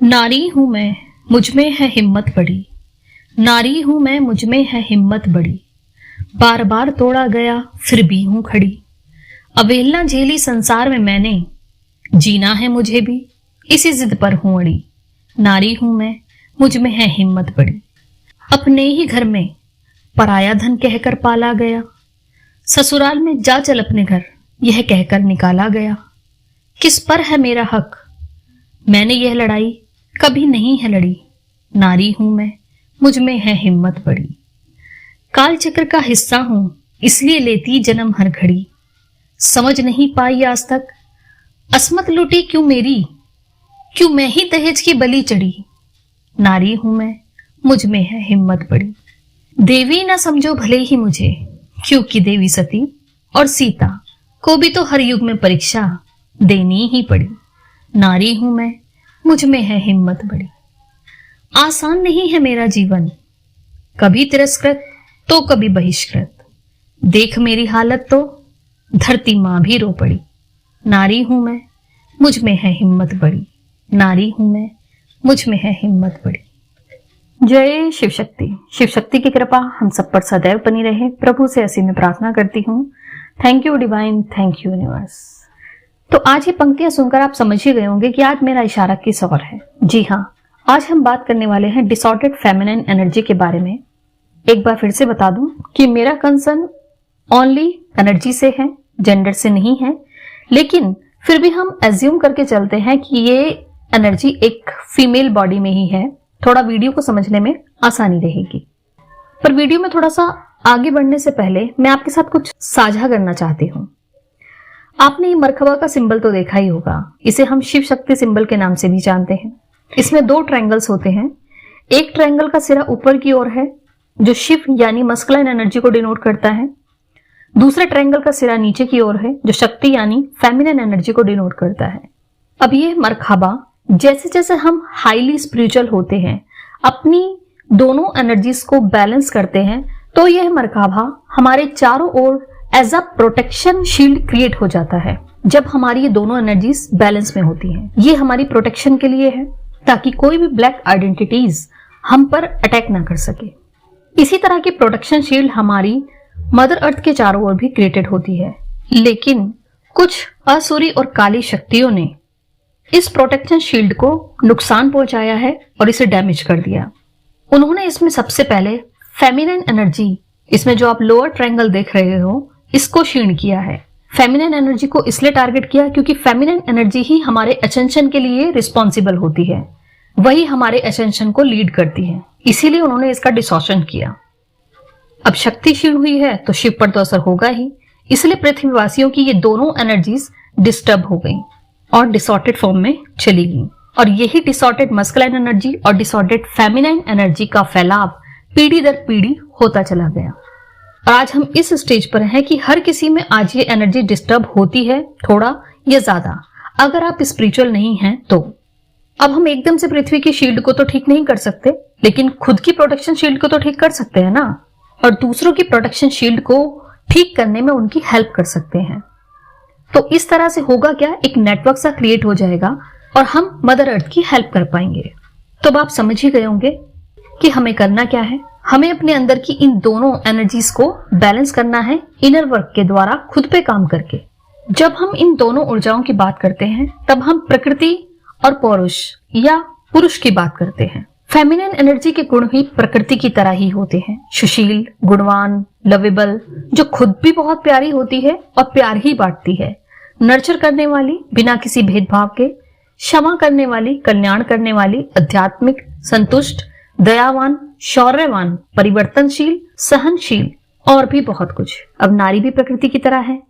नारी हूं मैं, मुझ में है हिम्मत बड़ी। नारी हूं मैं, मुझ में है हिम्मत बड़ी। बार बार तोड़ा गया फिर भी हूं खड़ी। अवहेलना झेली संसार में मैंने, जीना है मुझे भी इसी जिद पर हूं अड़ी। नारी हूं मैं, मुझ में है हिम्मत बड़ी। अपने ही घर में पराया धन कहकर पाला गया। ससुराल में जा चल अपने घर, यह कहकर निकाला गया। किस पर है मेरा हक, मैंने यह लड़ाई कभी नहीं है लड़ी। नारी हूं मैं, मुझ में है हिम्मत बड़ी। काल चक्र का हिस्सा हूं, इसलिए लेती जन्म हर घड़ी। समझ नहीं पाई आज तक अस्मत लुटी क्यों मेरी, क्यों मैं ही दहेज की बलि चढ़ी। नारी हूं मैं, मुझ में है हिम्मत बड़ी। देवी ना समझो भले ही मुझे, क्योंकि देवी सती और सीता को भी तो हर युग में परीक्षा देनी ही पड़ी। नारी हूं मैं, मुझ में है हिम्मत बड़ी। आसान नहीं है मेरा जीवन, कभी तिरस्कृत तो कभी बहिष्कृत। देख मेरी हालत तो धरती मां भी रो पड़ी। नारी हूं मैं, मुझ में है हिम्मत बड़ी। नारी हूं मैं, मुझ में है हिम्मत बड़ी। जय शिव शक्ति। शिव शक्ति की कृपा हम सब पर सदैव बनी रहे, प्रभु से ऐसी मैं प्रार्थना करती हूँ। Thank you divine, thank you universe. तो आज ये पंक्तियां सुनकर आप समझ ही गए होंगे कि आज मेरा इशारा किस ओर है। जी हाँ, आज हम बात करने वाले हैं डिसऑर्डर्ड फेमिनिन एनर्जी के बारे में। एक बार फिर से बता दूं कि मेरा कंसर्न ओनली एनर्जी से है, जेंडर से नहीं है, लेकिन फिर भी हम एज्यूम करके चलते हैं कि ये एनर्जी एक फीमेल बॉडी में ही है। थोड़ा वीडियो को समझने में आसानी रहेगी। पर वीडियो में थोड़ा सा आगे बढ़ने से पहले मैं आपके साथ कुछ साझा करना चाहती हूँ। आपने ये मरखबा का सिंबल तो देखा ही होगा, इसे हम शिव शक्ति सिंबल के नाम से भी जानते हैं। इसमें दो ट्रायंगल्स होते हैं। एक ट्रायंगल का सिरा ऊपर की ओर है जो शिव यानी मस्कुलाइन एनर्जी को डिनोट करता है। दूसरे ट्रायंगल का सिरा नीचे की ओर है जो शक्ति यानी फेमिनिन एनर्जी को डिनोट करता है। अब ये मरखबा जैसे जैसे हम हाईली स्पिरिचुअल होते हैं, अपनी दोनों एनर्जीज को बैलेंस करते हैं, तो यह मरखबा हमारे चारों ओर as a protection shield create हो जाता है। जब हमारी ये दोनों एनर्जीज बैलेंस में होती हैं, ये हमारी प्रोटेक्शन के लिए है ताकि कोई भी ब्लैक आइडेंटिटीज हम पर अटैक ना कर सके। इसी तरह की प्रोटेक्शन शील्ड हमारी मदर अर्थ के चारों ओर भी क्रिएटेड होती है, लेकिन कुछ असुरी और काली शक्तियों ने इस प्रोटेक्शन शील्ड को नुकसान पहुंचाया है और इसे डैमेज कर दिया। उन्होंने इसमें सबसे पहले फेमिनिन एनर्जी, इसमें जो आप लोअर ट्रायंगल देख रहे हो, इसको क्षीण किया है। फेमिनिन एनर्जी को इसलिए टारगेट किया क्योंकि फेमिनिन एनर्जी ही हमारे असेंशन के लिए रिस्पॉन्सिबल होती है, वही हमारे असेंशन को लीड करती है, इसीलिए उन्होंने इसका डिसॉर्शन किया। अब शक्ति क्षीण हुई है तो शिव पर तो असर होगा ही, इसलिए पृथ्वीवासियों की ये दोनों एनर्जीज डिस्टर्ब हो गई और डिसऑर्डेड फॉर्म में चली गई। और यही डिसऑर्डेड मस्कुलाइन एनर्जी और डिसऑर्डेड फेमिनाइन एनर्जी का फैलाव पीढ़ी दर पीढ़ी होता चला गया। और आज हम इस स्टेज पर हैं कि हर किसी में आज ये एनर्जी डिस्टर्ब होती है, थोड़ा या ज्यादा। अगर आप स्पिरिचुअल नहीं हैं तो अब हम एकदम से पृथ्वी की शील्ड को तो ठीक नहीं कर सकते, लेकिन खुद की प्रोटेक्शन शील्ड को तो ठीक कर सकते हैं ना, और दूसरों की प्रोटेक्शन शील्ड को ठीक करने में उनकी हेल्प कर सकते हैं। तो इस तरह से होगा क्या, एक नेटवर्क सा क्रिएट हो जाएगा और हम मदर अर्थ की हेल्प कर पाएंगे। तो अब आप समझ ही गए होंगे कि हमें करना क्या है। हमें अपने अंदर की इन दोनों एनर्जीज को बैलेंस करना है इनर वर्क के द्वारा, खुद पे काम करके। जब हम इन दोनों ऊर्जाओं की बात करते हैं तब हम प्रकृति और पौरुष या पुरुष की बात करते हैं। फेमिनिन एनर्जी के गुण भी प्रकृति की तरह ही होते हैं, सुशील, गुणवान, लवेबल, जो खुद भी बहुत प्यारी होती है और प्यार ही बांटती है, नर्चर करने वाली बिना किसी भेदभाव के, क्षमा करने वाली, कल्याण करने वाली, आध्यात्मिक, संतुष्ट, दयावान, शौर्यवान, परिवर्तनशील, सहनशील और भी बहुत कुछ। अब नारी भी प्रकृति की तरह है,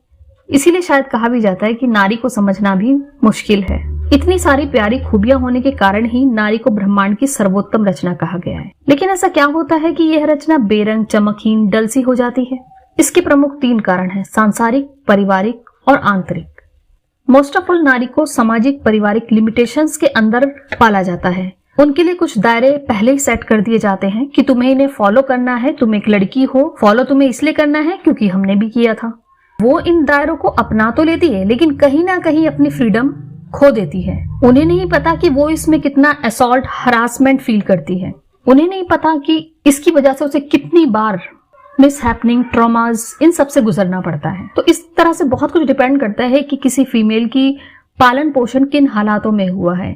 इसीलिए शायद कहा भी जाता है कि नारी को समझना भी मुश्किल है। इतनी सारी प्यारी खूबियां होने के कारण ही नारी को ब्रह्मांड की सर्वोत्तम रचना कहा गया है। लेकिन ऐसा क्या होता है कि यह रचना बेरंग, चमकहीन, डल सी हो जाती है? इसके प्रमुख 3 कारण हैं, सांसारिक, पारिवारिक और आंतरिक। मोस्ट ऑफ ऑल नारी को सामाजिक पारिवारिक लिमिटेशंस के अंदर पाला जाता है। उनके लिए कुछ दायरे पहले ही सेट कर दिए जाते हैं कि तुम्हें इन्हें फॉलो करना है, तुम एक लड़की हो, फॉलो तुम्हें इसलिए करना है क्योंकि हमने भी किया था। वो इन दायरों को अपना तो लेती है, लेकिन कहीं ना कहीं अपनी फ्रीडम खो देती है। उन्हें नहीं पता कि वो इसमें कितना असॉल्ट, हरासमेंट फील करती है। उन्हें नहीं पता कि इसकी वजह से उसे कितनी बार मिस हैपनिंग, ट्रॉमाज, इन सब से गुजरना पड़ता है। तो इस तरह से बहुत कुछ डिपेंड करता है कि किसी फीमेल की पालन पोषण किन हालातों में हुआ है,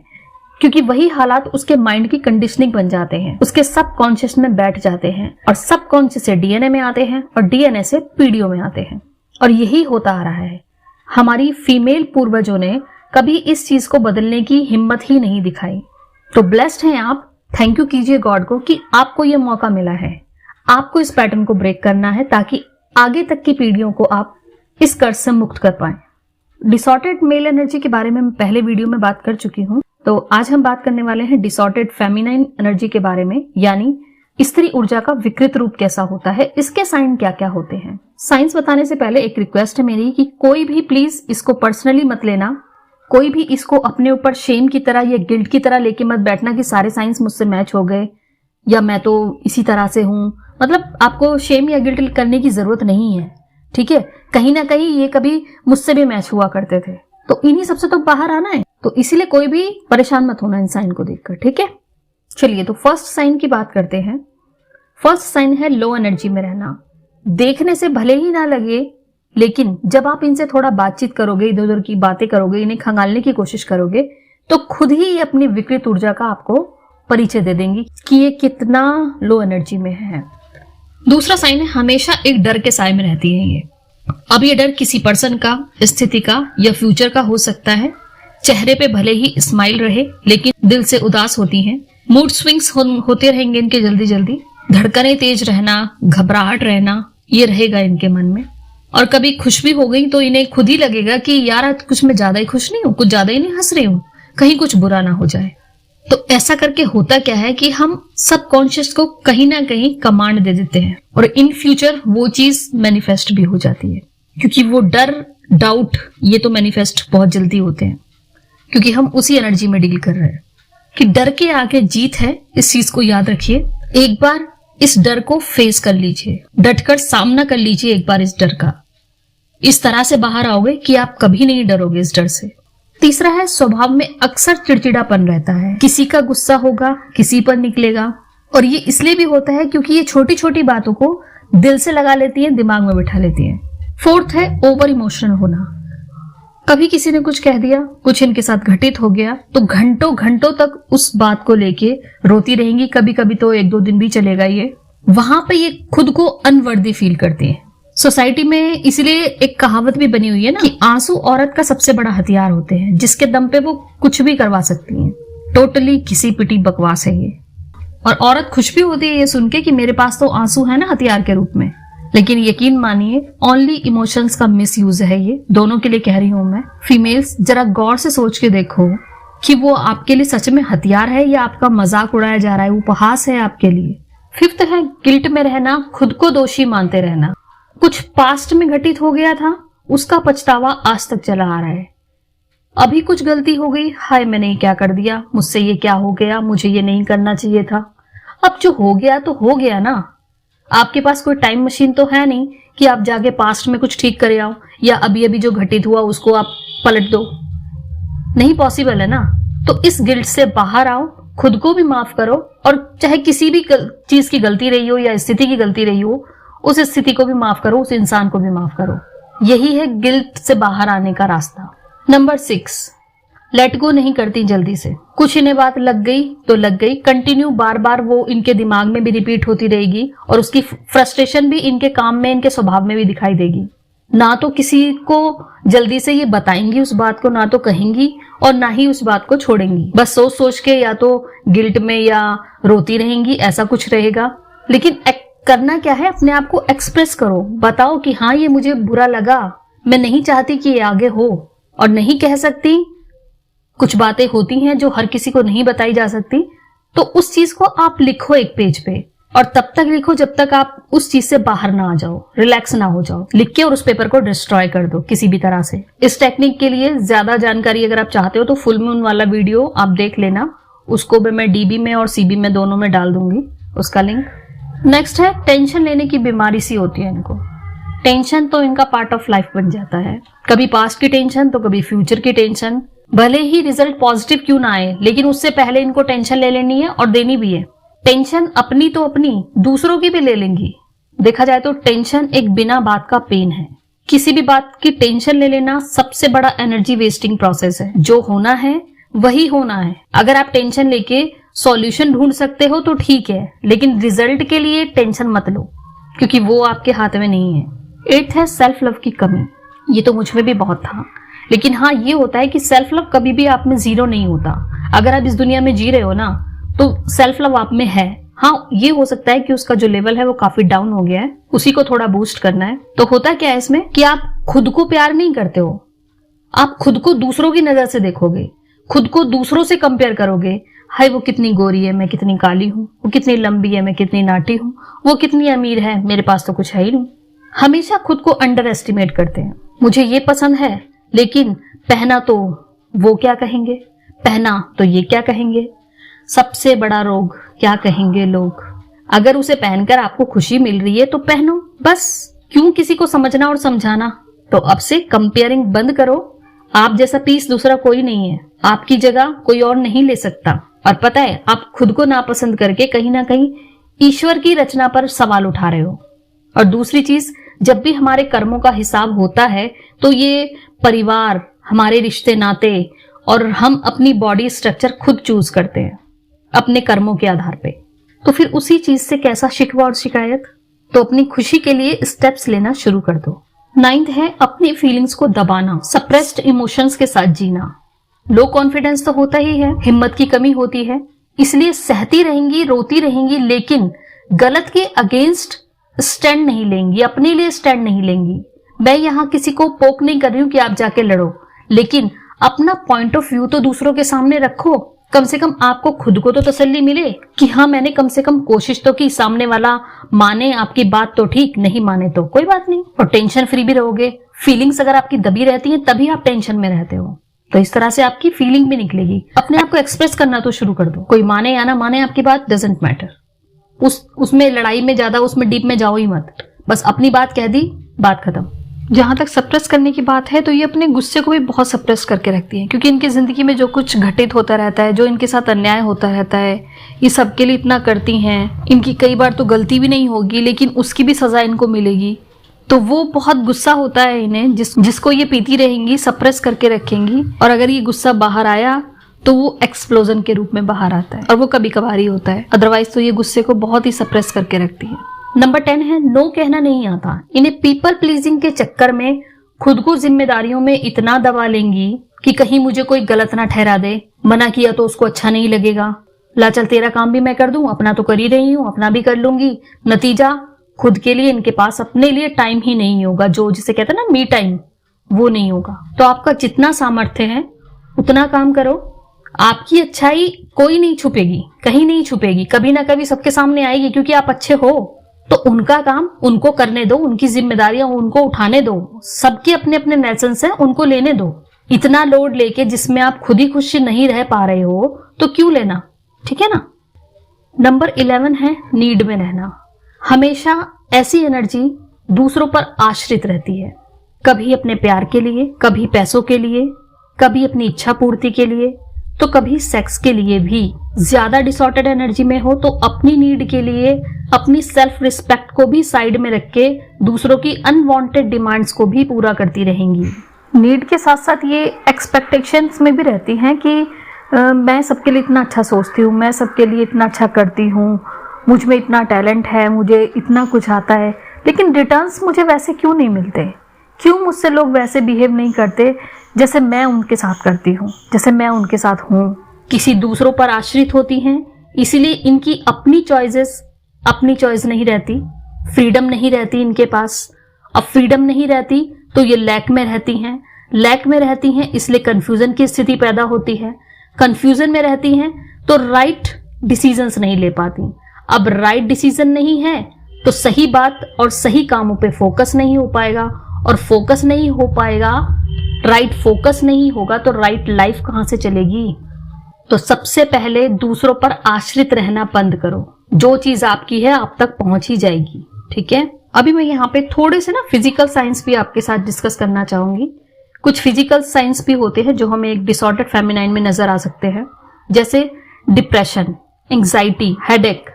क्योंकि वही हालात उसके माइंड की कंडीशनिंग बन जाते हैं, उसके सब कॉन्शियस में बैठ जाते हैं, और सब कॉन्शियस से डीएनए में आते हैं, और डीएनए से पीढ़ियों में आते हैं। और यही होता आ रहा है। हमारी फीमेल पूर्वजों ने कभी इस चीज को बदलने की हिम्मत ही नहीं दिखाई। तो ब्लेस्ड हैं आप, थैंक यू कीजिए गॉड को कि आपको ये मौका मिला है। आपको इस पैटर्न को ब्रेक करना है ताकि आगे तक की पीढ़ियों को आप इस कर्ज से मुक्त कर पाएं। डिसऑर्डेड मेल एनर्जी के बारे में मैं पहले वीडियो में बात कर चुकी हूं, तो आज हम बात करने वाले हैं डिसऑर्डेड फेमिनाइन एनर्जी के बारे में, यानी स्त्री ऊर्जा का विकृत रूप कैसा होता है, इसके साइन क्या क्या होते हैं। साइंस बताने से पहले एक रिक्वेस्ट है मेरी कि कोई भी प्लीज इसको पर्सनली मत लेना, कोई भी इसको अपने ऊपर शेम की तरह या गिल्ट की तरह लेके मत बैठना कि सारे साइंस मुझसे मैच हो गए या मैं तो इसी तरह से हूं। मतलब आपको शेम या गिल्ट करने की जरूरत नहीं है, ठीक है। कहीं ना कहीं ये कभी मुझसे भी मैच हुआ करते थे, तो इन्हीं सबसे तो बाहर आना है, तो इसीलिए कोई भी परेशान मत होना इन साइन को देखकर, ठीक है। चलिए तो फर्स्ट साइन की बात करते हैं। फर्स्ट साइन है लो एनर्जी में रहना। देखने से भले ही ना लगे, लेकिन जब आप इनसे थोड़ा बातचीत करोगे, इधर उधर की बातें करोगे, इन्हें खंगालने की कोशिश करोगे, तो खुद ही ये अपनी विकृत ऊर्जा का आपको परिचय दे देंगी कि ये कितना लो एनर्जी में है। दूसरा साइन है हमेशा एक डर के साए में रहती है ये। अब ये डर किसी पर्सन का, स्थिति का या फ्यूचर का हो सकता है। चेहरे पे भले ही स्माइल रहे, लेकिन दिल से उदास होती हैं। मूड स्विंग्स होते रहेंगे इनके जल्दी जल्दी। धड़कनें तेज रहना, घबराहट रहना, ये रहेगा इनके मन में। और कभी खुश भी हो गई तो इन्हें खुद ही लगेगा कि यार आज कुछ मैं ज्यादा ही खुश नहीं हूँ, कुछ ज्यादा ही नहीं हंस रही हूँ, कहीं कुछ बुरा ना हो जाए। तो ऐसा करके होता क्या है कि हम सबकॉन्शियस को कहीं ना कहीं कमांड दे देते हैं, और इन फ्यूचर वो चीज मैनिफेस्ट भी हो जाती है, क्योंकि वो डर, डाउट, ये तो मैनिफेस्ट बहुत जल्दी होते हैं, क्योंकि हम उसी एनर्जी में डील कर रहे हैं कि डर के आगे जीत है। इस चीज को याद रखिए। एक बार इस डर को फेस कर लीजिए, डटकर सामना कर लीजिए एक बार इस डर का। इस तरह से बाहर आओगे कि आप कभी नहीं डरोगे इस डर से। तीसरा है स्वभाव में अक्सर चिड़चिड़ापन रहता है। किसी का गुस्सा होगा, किसी पर निकलेगा, और ये इसलिए भी होता है क्योंकि ये छोटी छोटी बातों को दिल से लगा लेती है, दिमाग में बिठा लेती है। फोर्थ है ओवर इमोशनल होना। कभी किसी ने कुछ कह दिया, कुछ इनके साथ घटित हो गया, तो घंटों घंटों तक उस बात को लेके रोती रहेंगी। कभी कभी तो 1-2 दिन भी चलेगा ये। वहां पे ये खुद को अनवर्दी फील करती है। सोसाइटी में इसलिए एक कहावत भी बनी हुई है ना कि आंसू औरत का सबसे बड़ा हथियार होते हैं, जिसके दम पे वो कुछ भी करवा सकती हैं। टोटली घिसी पिटी बकवास है ये। और औरत खुश भी होती है ये सुन के कि मेरे पास तो आंसू है ना हथियार के रूप में। लेकिन यकीन मानिए ओनली इमोशंस का मिसयूज है ये। दोनों के लिए कह रही हूं मैं। फीमेल्स जरा गौर से सोच के देखो कि वो आपके लिए सच में हथियार है या आपका मजाक उड़ाया जा रहा है, उपहास है आपके लिए। फिफ्थ है गिल्ट में रहना, खुद को दोषी मानते रहना। कुछ पास्ट में घटित हो गया था, उसका पछतावा आज तक चला आ रहा है। अभी कुछ गलती हो गई, हाय मैंने क्या कर दिया, मुझसे ये क्या हो गया, मुझे ये नहीं करना चाहिए था। अब जो हो गया तो हो गया ना। आपके पास कोई टाइम मशीन तो है नहीं कि आप जाके पास्ट में कुछ ठीक करे आओ, या अभी अभी जो घटित हुआ उसको आप पलट दो। नहीं पॉसिबल है ना। तो इस गिल्ट से बाहर आओ, खुद को भी माफ करो, और चाहे किसी भी चीज की गलती रही हो या स्थिति की गलती रही हो, उस स्थिति को भी माफ करो, उस इंसान को भी माफ करो। यही है गिल्ट से बाहर आने का रास्ता। नंबर 6, लेट गो नहीं करती जल्दी से। कुछ इन्हें बात लग गई तो लग गई, कंटिन्यू बार बार वो इनके दिमाग में भी रिपीट होती रहेगी, और उसकी फ्रस्ट्रेशन भी इनके काम में, इनके स्वभाव में भी दिखाई देगी। ना तो किसी को जल्दी से ये बताएंगी उस बात को, ना तो कहेंगी, और ना ही उस बात को छोड़ेंगी। बस सोच सोच के या तो गिल्ट में या रोती रहेंगी, ऐसा कुछ रहेगा। लेकिन करना क्या है, अपने आप को एक्सप्रेस करो, बताओ कि हाँ ये मुझे बुरा लगा, मैं नहीं चाहती कि ये आगे हो, और नहीं कह सकती। कुछ बातें होती हैं जो हर किसी को नहीं बताई जा सकती, तो उस चीज को आप लिखो एक पेज पे, और तब तक लिखो जब तक आप उस चीज से बाहर ना आ जाओ, रिलैक्स ना हो जाओ। लिख के और उस पेपर को डिस्ट्रॉय कर दो किसी भी तरह से। इस टेक्निक के लिए ज्यादा जानकारी अगर आप चाहते हो तो फुल मून वाला वीडियो आप देख लेना, उसको भी मैं डीबी में और सीबी में दोनों में डाल दूंगी उसका लिंक। नेक्स्ट है टेंशन लेने की बीमारी सी होती है इनको। टेंशन तो इनका पार्ट ऑफ लाइफ बन जाता है। कभी पास्ट की टेंशन तो कभी फ्यूचर की टेंशन। भले ही रिजल्ट पॉजिटिव क्यों ना आए, लेकिन उससे पहले इनको टेंशन ले लेनी है और देनी भी है। टेंशन अपनी तो अपनी, दूसरों की भी ले लेंगी। देखा जाए तो टेंशन एक बिना बात का पेन है। किसी भी बात की टेंशन ले लेना सबसे बड़ा एनर्जी वेस्टिंग प्रोसेस है। जो होना है वही होना है। अगर आप टेंशन लेके सॉल्यूशन ढूंढ सकते हो तो ठीक है, लेकिन रिजल्ट के लिए टेंशन मत लो, क्योंकि वो आपके हाथ में नहीं है। 8th है सेल्फ लव की कमी। ये तो मुझ में भी बहुत था, लेकिन हाँ ये होता है कि सेल्फ लव कभी भी आप में जीरो नहीं होता। अगर आप इस दुनिया में जी रहे हो ना, तो सेल्फ लव आप में है। हाँ ये हो सकता है कि उसका जो लेवल है वो काफी डाउन हो गया है, उसी को थोड़ा बूस्ट करना है। तो होता क्या है इसमें कि आप खुद को प्यार नहीं करते हो, आप खुद को दूसरों की नजर से देखोगे, खुद को दूसरों से कंपेयर करोगे। हाय वो कितनी गोरी है, मैं कितनी काली हूँ, वो कितनी लंबी है, मैं कितनी नाटी हूँ, वो कितनी अमीर है, मेरे पास तो कुछ है ही नहीं। हमेशा खुद को अंडर एस्टिमेट करते हैं। मुझे ये पसंद है, लेकिन पहना तो वो क्या कहेंगे, पहना तो ये क्या कहेंगे। सबसे बड़ा रोग, क्या कहेंगे लोग। अगर उसे पहनकर आपको खुशी मिल रही है तो पहनो बस, क्यों किसी को समझना और समझाना। तो अब से कंपेयरिंग बंद करो। आप जैसा पीस दूसरा कोई नहीं है, आपकी जगह कोई और नहीं ले सकता। और पता है, आप खुद को नापसंद करके कहीं ना कहीं ईश्वर की रचना पर सवाल उठा रहे हो। और दूसरी चीज, जब भी हमारे कर्मों का हिसाब होता है तो ये परिवार, हमारे रिश्ते नाते और हम अपनी बॉडी स्ट्रक्चर खुद चूज करते हैं अपने कर्मों के आधार पे। तो फिर उसी चीज से कैसा शिकवा और शिकायत। तो अपनी खुशी के लिए स्टेप्स लेना शुरू कर दो। 9th है अपनी फीलिंग्स को दबाना, सप्रेस्ड इमोशंस के साथ जीना। लो कॉन्फिडेंस तो होता ही है, हिम्मत की कमी होती है, इसलिए सहती रहेंगी, रोती रहेंगी, लेकिन गलत के अगेंस्ट स्टैंड नहीं लेंगी, अपने लिए स्टैंड नहीं लेंगी। मैं यहाँ किसी को पोक नहीं कर रही हूँ कि आप जाके लड़ो, लेकिन अपना पॉइंट ऑफ व्यू तो दूसरों के सामने रखो। कम से कम आपको खुद को तो तसल्ली मिले कि हाँ मैंने कम से कम कोशिश तो की, सामने वाला माने आपकी बात तो ठीक, नहीं माने तो कोई बात नहीं। और टेंशन फ्री भी रहोगे। फीलिंग्स अगर आपकी दबी रहती हैं तभी आप टेंशन में रहते हो, तो इस तरह से आपकी फीलिंग भी निकलेगी। अपने आप को एक्सप्रेस करना तो शुरू कर दो। कोई माने या ना माने आपकी बात डजंट मैटर। उसमें लड़ाई में ज्यादा उसमें डीप में जाओ ही मत, बस अपनी बात कह दी, बात खत्म। जहां तक सप्रेस करने की बात है तो ये अपने गुस्से को भी बहुत सप्रेस करके रखती हैं, क्योंकि इनकी जिंदगी में जो कुछ घटित होता रहता है, जो इनके साथ अन्याय होता रहता है, ये सबके लिए इतना करती हैं। इनकी कई बार तो गलती भी नहीं होगी, लेकिन उसकी भी सजा इनको मिलेगी। तो वो बहुत गुस्सा होता है इन्हें, जिसको ये पीती रहेंगी, सप्रेस करके रखेंगी। और अगर ये गुस्सा बाहर आया तो वो एक्सप्लोजन के रूप में बाहर आता है, और वो कभी कभार ही होता है। अदरवाइज तो ये गुस्से को बहुत ही सप्रेस करके रखती है। नंबर 10 है नो कहना नहीं आता। इन्हें पीपल प्लीजिंग के चक्कर में खुद को जिम्मेदारियों में इतना दबा लेंगी कि कहीं मुझे कोई गलत ना ठहरा दे, मना किया तो उसको अच्छा नहीं लगेगा। ला चल तेरा काम भी मैं कर दूं, अपना तो कर ही रही हूं, अपना भी कर लूंगी। नतीजा, खुद के लिए इनके पास अपने लिए टाइम ही नहीं होगा, जो जिसे कहते हैं ना मी टाइम, वो नहीं होगा। तो आपका जितना सामर्थ्य है उतना काम करो। आपकी अच्छाई कोई नहीं छुपेगी, कहीं नहीं छुपेगी, कभी ना कभी सबके सामने आएगी, क्योंकि आप अच्छे हो। तो उनका काम उनको करने दो, उनकी जिम्मेदारियां उनको उठाने दो। सबके अपने अपने नेशंस हैं, उनको लेने दो। इतना लोड लेके जिसमें आप खुद ही खुश नहीं रह पा रहे हो तो क्यों लेना, ठीक है ना। नंबर 11 है नीड में रहना। हमेशा ऐसी एनर्जी दूसरों पर आश्रित रहती है, कभी अपने प्यार के लिए, कभी पैसों के लिए, कभी अपनी इच्छा पूर्ति के लिए, तो कभी सेक्स के लिए भी। ज्यादा डिसऑर्डर्ड एनर्जी में हो तो अपनी नीड के लिए, अपनी सेल्फ रिस्पेक्ट को भी साइड में रख के दूसरों की अनवांटेड डिमांड्स को भी पूरा करती रहेंगी। नीड के साथ साथ ये एक्सपेक्टेशंस में भी रहती हैं कि मैं सबके लिए इतना अच्छा सोचती हूँ, मैं सबके लिए इतना अच्छा करती हूँ, मुझ में इतना टैलेंट है, मुझे इतना कुछ आता है, लेकिन रिटर्न्स मुझे वैसे क्यों नहीं मिलते, क्यों मुझसे लोग वैसे बिहेव नहीं करते जैसे मैं उनके साथ करती हूँ, जैसे मैं उनके साथ हूँ। किसी दूसरों पर आश्रित होती हैं, इसीलिए इनकी अपनी चॉइस नहीं रहती, फ्रीडम नहीं रहती इनके पास। अब फ्रीडम नहीं रहती तो ये लैक में रहती हैं, इसलिए कंफ्यूजन की स्थिति पैदा होती है। कंफ्यूजन में रहती हैं तो राइट डिसीजंस नहीं ले पाती। अब राइट डिसीजन नहीं है तो सही बात और सही कामों पे फोकस नहीं हो पाएगा, और फोकस नहीं हो पाएगा, राइट फोकस नहीं होगा तो राइट लाइफ कहां से चलेगी। तो सबसे पहले दूसरों पर आश्रित रहना बंद करो। जो चीज आपकी है आप तक पहुंच ही जाएगी, ठीक है। अभी मैं यहाँ पे थोड़े से ना फिजिकल साइंस भी आपके साथ डिस्कस करना चाहूंगी। कुछ फिजिकल साइंस भी होते हैं जो हमें एक डिसऑर्डर फेमिनाइन में नजर आ सकते हैं, जैसे depression, anxiety, headache,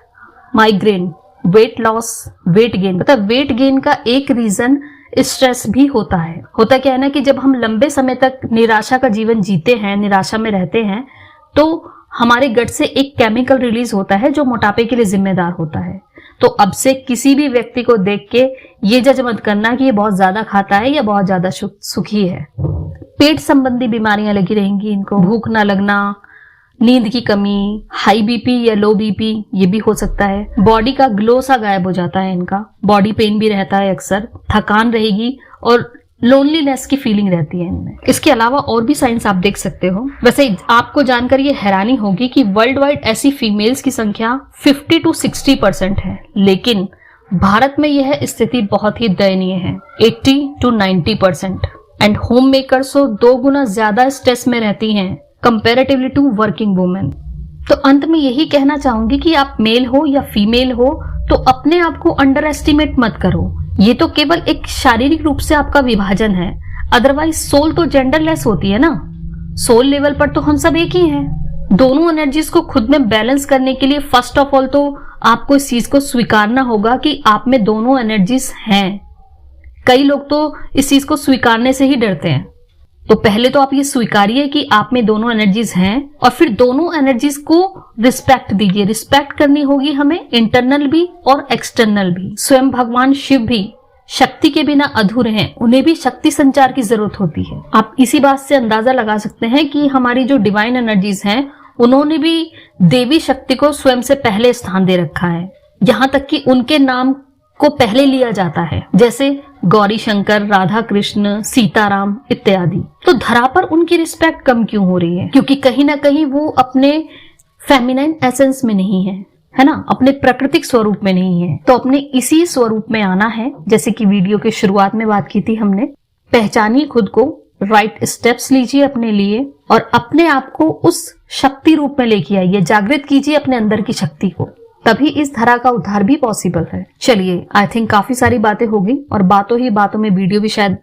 migraine, weight loss, weight gain. मतलब वेट गेन का एक रीजन स्ट्रेस भी होता है। होता क्या है ना कि जब हम लंबे समय तक निराशा का जीवन जीते हैं, निराशा में रहते हैं, तो हमारे गट से एक केमिकल रिलीज होता है जो मोटापे के लिए जिम्मेदार होता है। तो अब से किसी भी व्यक्ति को देख के ये जज मत करना कि ये बहुत ज्यादा खाता है या बहुत ज्यादा सुखी है। पेट संबंधी बीमारियां लगी रहेंगी इनको, भूख ना लगना, नींद की कमी, हाई बीपी या लो बीपी ये भी हो सकता है। बॉडी का ग्लो सा गायब हो जाता है इनका, बॉडी पेन भी रहता है अक्सर, थकान रहेगी और लोनलीनेस की फीलिंग रहती है इनमें। इसके अलावा और भी साइंस आप देख सकते हो। वैसे आपको जानकर ये हैरानी होगी कि वर्ल्ड वाइड ऐसी फीमेल्स की संख्या 50 to 60% है, लेकिन भारत में यह स्थिति बहुत ही दयनीय है, 80 to 90%। एंड होम मेकर्स 2 गुना ज्यादा स्ट्रेस में रहती हैं कंपैरेटिवली टू वर्किंग वुमेन। तो अंत में यही कहना चाहूंगी कि आप मेल हो या फीमेल हो तो अपने आप को अंडर एस्टिमेट मत करो। ये तो केवल एक शारीरिक रूप से आपका विभाजन है, अदरवाइज सोल तो जेंडरलेस होती है ना। सोल लेवल पर तो हम सब एक ही हैं। दोनों एनर्जीज को खुद में बैलेंस करने के लिए फर्स्ट ऑफ ऑल तो आपको इस चीज को स्वीकारना होगा कि आप में दोनों एनर्जीज हैं। कई लोग तो इस चीज को स्वीकारने से ही डरते हैं। तो पहले तो आप ये स्वीकारिए कि आप में दोनों एनर्जीज हैं और फिर दोनों एनर्जीज को रिस्पेक्ट दीजिए। रिस्पेक्ट करनी होगी हमें, इंटरनल भी और एक्सटर्नल भी। स्वयं भगवान शिव भी शक्ति के बिना अधूरे हैं, उन्हें भी शक्ति संचार की जरूरत होती है। आप इसी बात से अंदाजा लगा सकते हैं कि हमारी जो डिवाइन एनर्जीज हैं उन्होंने भी देवी शक्ति को स्वयं से पहले स्थान दे रखा है, यहाँ तक कि उनके नाम को पहले लिया जाता है, जैसे गौरी शंकर, राधा कृष्ण, सीताराम इत्यादि। तो धरा पर उनकी रिस्पेक्ट कम क्यों हो रही है? क्योंकि कहीं ना कहीं वो अपने फेमिनाइन एसेंस में नहीं है ना, अपने प्राकृतिक स्वरूप में नहीं है। तो अपने इसी स्वरूप में आना है, जैसे कि वीडियो के शुरुआत में बात की थी हमने। पहचानिए खुद को, राइट स्टेप्स लीजिए अपने लिए और अपने आप को उस शक्ति रूप में लेके आइए, जागृत कीजिए अपने अंदर की शक्ति को, तभी इस धरा का उद्धार भी पॉसिबल है। चलिए, आई थिंक काफी सारी बातें हो गई और बातों ही बातों में वीडियो भी शायद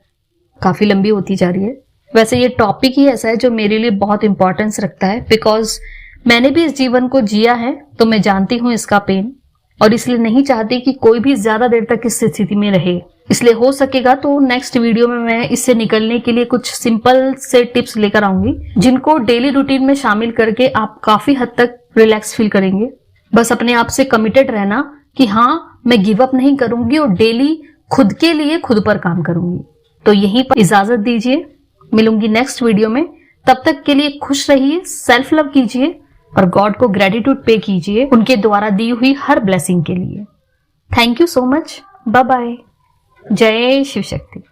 काफी लंबी होती जा रही है। वैसे ये टॉपिक ही ऐसा है जो मेरे लिए बहुत इंपॉर्टेंस रखता है, बिकॉज मैंने भी इस जीवन को जिया है, तो मैं जानती हूँ इसका पेन, और इसलिए नहीं चाहती कि कोई भी ज्यादा देर तक इस स्थिति में रहे। इसलिए हो सकेगा तो नेक्स्ट वीडियो में मैं इससे निकलने के लिए कुछ सिंपल से टिप्स लेकर आऊंगी, जिनको डेली रूटीन में शामिल करके आप काफी हद तक रिलैक्स फील करेंगे। बस अपने आप से कमिटेड रहना कि हाँ, मैं गिव अप नहीं करूंगी और डेली खुद के लिए खुद पर काम करूंगी। तो यहीं पर इजाजत दीजिए, मिलूंगी नेक्स्ट वीडियो में। तब तक के लिए खुश रहिए, सेल्फ लव कीजिए और गॉड को ग्रेटिट्यूड पे कीजिए उनके द्वारा दी हुई हर ब्लेसिंग के लिए। Thank you so much. Bye bye. जय शिव शक्ति।